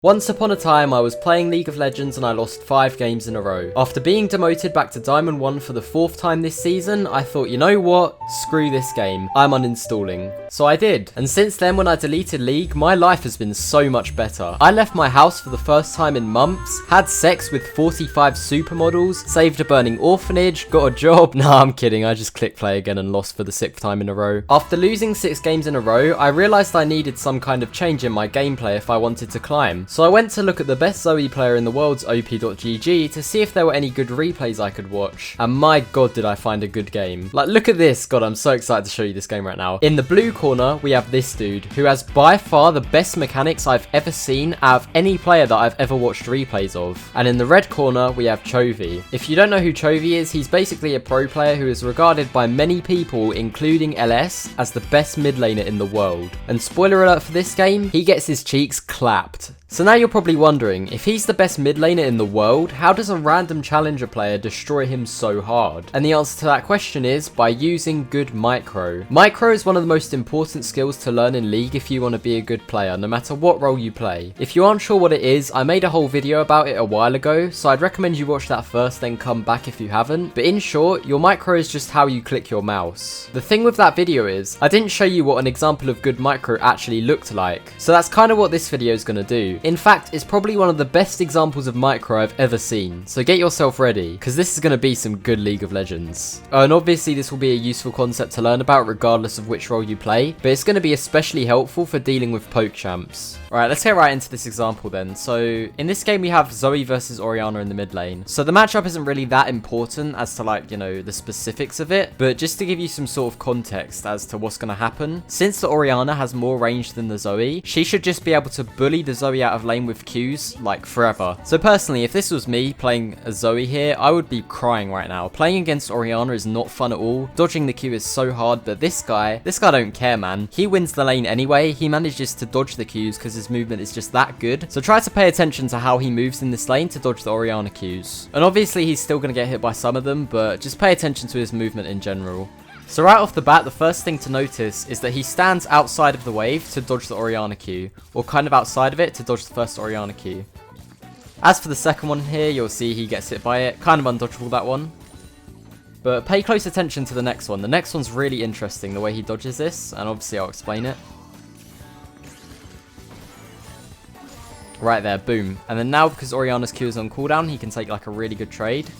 Once upon a time, I was playing League of Legends and I lost 5 games in a row. After being demoted back to Diamond 1 for the 4th time this season, I thought, you know what? Screw this game. I'm uninstalling. So I did. And since then, when I deleted League, my life has been so much better. I left my house for the first time in months, had sex with 45 supermodels, saved a burning orphanage, got a job. Nah, I'm kidding. I just clicked play again and lost for the 6th time in a row. After losing 6 games in a row, I realized I needed some kind of change in my gameplay if I wanted to climb. So I went to look at the best Zoe player in the world's op.gg to see if there were any good replays I could watch. And my god, did I find a good game. Like, look at this. God, I'm so excited to show you this game right now. In the blue corner, we have this dude who has by far the best mechanics I've ever seen out of any player that I've ever watched replays of. And in the red corner, we have CHOVY. If you don't know who CHOVY is, he's basically a pro player who is regarded by many people, including LS, as the best mid laner in the world. And spoiler alert for this game, he gets his cheeks clapped. So now you're probably wondering, if he's the best mid laner in the world, how does a random challenger player destroy him so hard? And the answer to that question is by using good micro. Micro is one of the most important skills to learn in League if you want to be a good player, no matter what role you play. If you aren't sure what it is, I made a whole video about it a while ago, so I'd recommend you watch that first, then come back if you haven't. But in short, your micro is just how you click your mouse. The thing with that video is, I didn't show you what an example of good micro actually looked like. So that's kind of what this video is going to do. In fact, it's probably one of the best examples of micro I've ever seen, so get yourself ready, because this is going to be some good League of Legends. And obviously this will be a useful concept to learn about regardless of which role you play, but it's going to be especially helpful for dealing with poke champs. Alright, let's get right into this example then. So, in this game we have Zoe versus Orianna in the mid lane. So the matchup isn't really that important as to, like, you know, the specifics of it, but just to give you some sort of context as to what's going to happen, since the Orianna has more range than the Zoe, she should just be able to bully the Zoe out of lane with Qs, like, forever. So personally, if this was me playing a Zoe here, I would be crying right now. Playing against Orianna is not fun at all. Dodging the Q is so hard, but this guy don't care, man. He wins the lane anyway. He manages to dodge the Qs because his movement is just that good. So try to pay attention to how he moves in this lane to dodge the Orianna Qs. And obviously he's still going to get hit by some of them, but just pay attention to his movement in general. So right off the bat, the first thing to notice is that he stands outside of the wave to dodge the Orianna Q, or kind of outside of it to dodge the first Orianna Q. As for the second one here, you'll see he gets hit by it. Kind of undodgeable, that one. But pay close attention to the next one. The next one's really interesting, the way he dodges this, and obviously I'll explain it. Right there, boom. And then now, because Orianna's Q is on cooldown, he can take like a really good trade.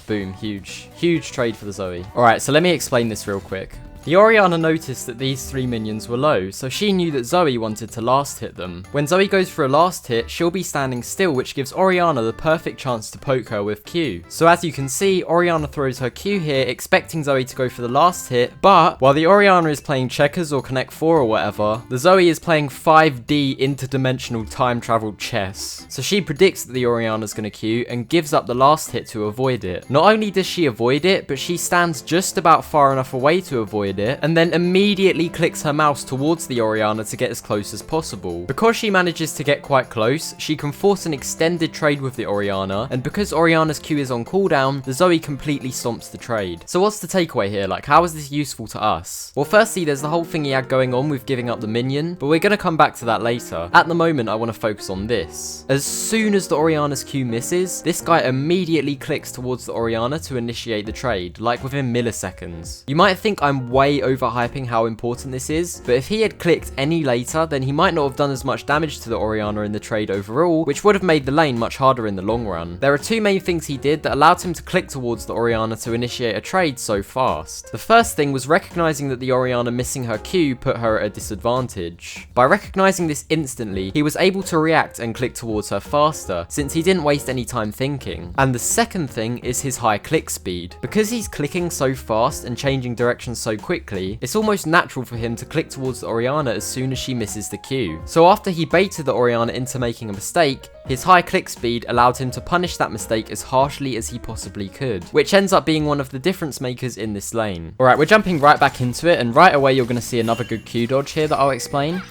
Boom, huge. Huge trade for the Zoe. Alright, so let me explain this real quick. The Orianna noticed that these 3 minions were low, so she knew that Zoe wanted to last hit them. When Zoe goes for a last hit, she'll be standing still, which gives Orianna the perfect chance to poke her with Q. So as you can see, Orianna throws her Q here, expecting Zoe to go for the last hit, but while the Orianna is playing checkers or Connect 4 or whatever, the Zoe is playing 5D interdimensional time travel chess. So she predicts that the Orianna's gonna Q and gives up the last hit to avoid it. Not only does she avoid it, but she stands just about far enough away to avoid it, and then immediately clicks her mouse towards the Orianna to get as close as possible. Because she manages to get quite close, she can force an extended trade with the Orianna, and because Orianna's Q is on cooldown, the Zoe completely stomps the trade. So what's the takeaway here? Like, how is this useful to us? Well, firstly, there's the whole thing he had going on with giving up the minion, but we're gonna come back to that later. At the moment, I want to focus on this. As soon as the Orianna's Q misses, this guy immediately clicks towards the Orianna to initiate the trade, like within milliseconds. You might think I'm way overhyping how important this is, but if he had clicked any later, then he might not have done as much damage to the Orianna in the trade overall, which would have made the lane much harder in the long run. There are 2 main things he did that allowed him to click towards the Orianna to initiate a trade so fast. The first thing was recognizing that the Orianna missing her Q put her at a disadvantage. By recognizing this instantly, he was able to react and click towards her faster, since he didn't waste any time thinking. And the second thing is his high click speed. Because he's clicking so fast and changing directions so quickly, it's almost natural for him to click towards the Orianna as soon as she misses the Q. So after he baited the Orianna into making a mistake, his high click speed allowed him to punish that mistake as harshly as he possibly could, which ends up being one of the difference makers in this lane. Alright, we're jumping right back into it, and right away you're going to see another good Q dodge here that I'll explain.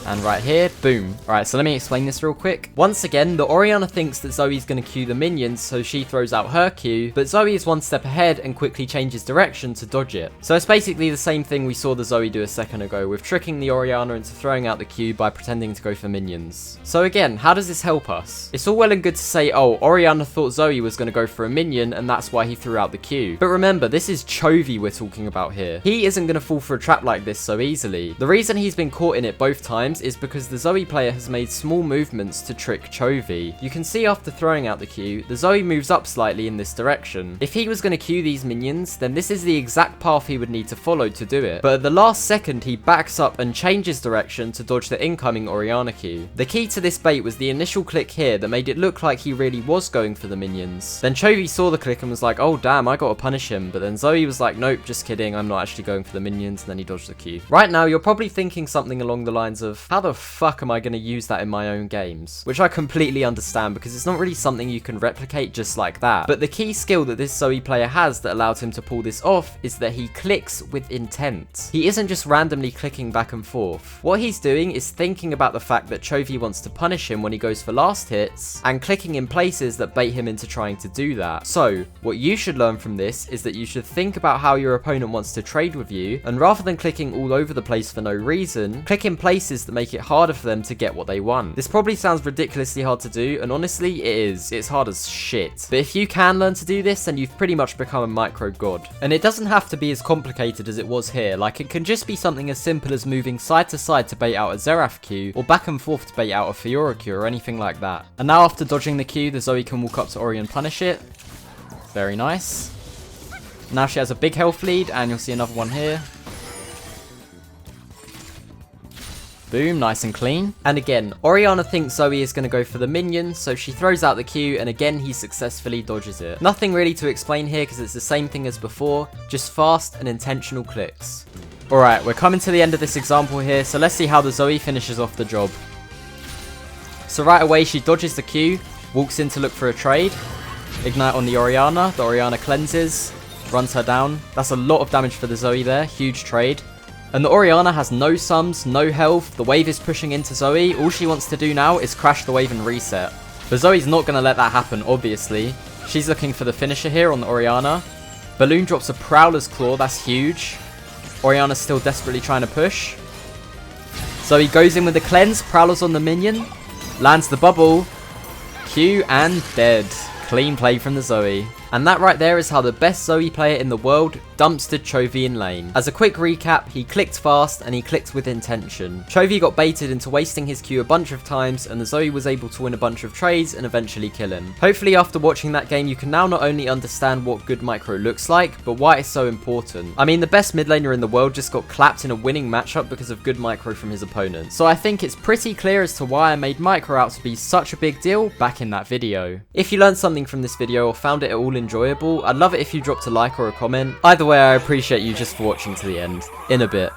And right here, boom. Alright, so let me explain this real quick. Once again, the Orianna thinks that Zoe's going to Q the minions, so she throws out her Q, but Zoe is one step ahead and quickly changes direction to dodge it. So it's basically the same thing we saw the Zoe do a second ago, with tricking the Orianna into throwing out the Q by pretending to go for minions. So again, how does this help us? It's all well and good to say, oh, Orianna thought Zoe was going to go for a minion, and that's why he threw out the Q. But remember, this is CHOVY we're talking about here. He isn't going to fall for a trap like this so easily. The reason he's been caught in it both times is because the Zoe player has made small movements to trick CHOVY. You can see after throwing out the Q, the Zoe moves up slightly in this direction. If he was going to Q these minions, then this is the exact path he would need to follow to do it. But at the last second, he backs up and changes direction to dodge the incoming Orianna Q. The key to this bait was the initial click here that made it look like he really was going for the minions. Then CHOVY saw the click and was like, oh damn, I gotta punish him. But then Zoe was like, nope, just kidding, I'm not actually going for the minions, and then he dodged the Q. Right now, you're probably thinking something along the lines of, how the fuck am I gonna use that in my own games? Which I completely understand, because it's not really something you can replicate just like that. But the key skill that this Zoe player has that allowed him to pull this off is that he clicks with intent. He isn't just randomly clicking back and forth. What he's doing is thinking about the fact that CHOVY wants to punish him when he goes for last hits, and clicking in places that bait him into trying to do that. So, what you should learn from this is that you should think about how your opponent wants to trade with you, and rather than clicking all over the place for no reason, click in places that make it harder for them to get what they want. This probably sounds ridiculously hard to do, and honestly, it is. It's hard as shit. But if you can learn to do this, then you've pretty much become a micro god. And it doesn't have to be as complicated as it was here. Like, it can just be something as simple as moving side to side to bait out a Xerath Q, or back and forth to bait out a Fiora Q, or anything like that. And now after dodging the Q, the Zoe can walk up to Ori and punish it. Very nice. Now she has a big health lead, and you'll see another one here. Boom, nice and clean. And again, Orianna thinks Zoe is going to go for the minion, so she throws out the Q, and again he successfully dodges it. Nothing really to explain here because it's the same thing as before, just fast and intentional clicks. Alright, we're coming to the end of this example here, so let's see how the Zoe finishes off the job. So right away she dodges the Q, walks in to look for a trade. Ignite on the Orianna cleanses, runs her down. That's a lot of damage for the Zoe there, huge trade. And the Orianna has no sums, no health, the wave is pushing into Zoe, all she wants to do now is crash the wave and reset. But Zoe's not going to let that happen, obviously. She's looking for the finisher here on the Orianna. Balloon drops a Prowler's Claw, that's huge. Orianna's still desperately trying to push. Zoe goes in with the cleanse, Prowler's on the minion, lands the bubble, Q and dead. Clean play from the Zoe. And that right there is how the best Zoe player in the world dumpstered CHOVY in lane. As a quick recap, he clicked fast and he clicked with intention. CHOVY got baited into wasting his Q a bunch of times, and the Zoe was able to win a bunch of trades and eventually kill him. Hopefully after watching that game you can now not only understand what good micro looks like, but why it's so important. I mean, the best mid laner in the world just got clapped in a winning matchup because of good micro from his opponent. So I think it's pretty clear as to why I made micro out to be such a big deal back in that video. If you learned something from this video or found it at all enjoyable, I'd love it if you dropped a like or a comment. Either way, I appreciate you just for watching to the end. In a bit.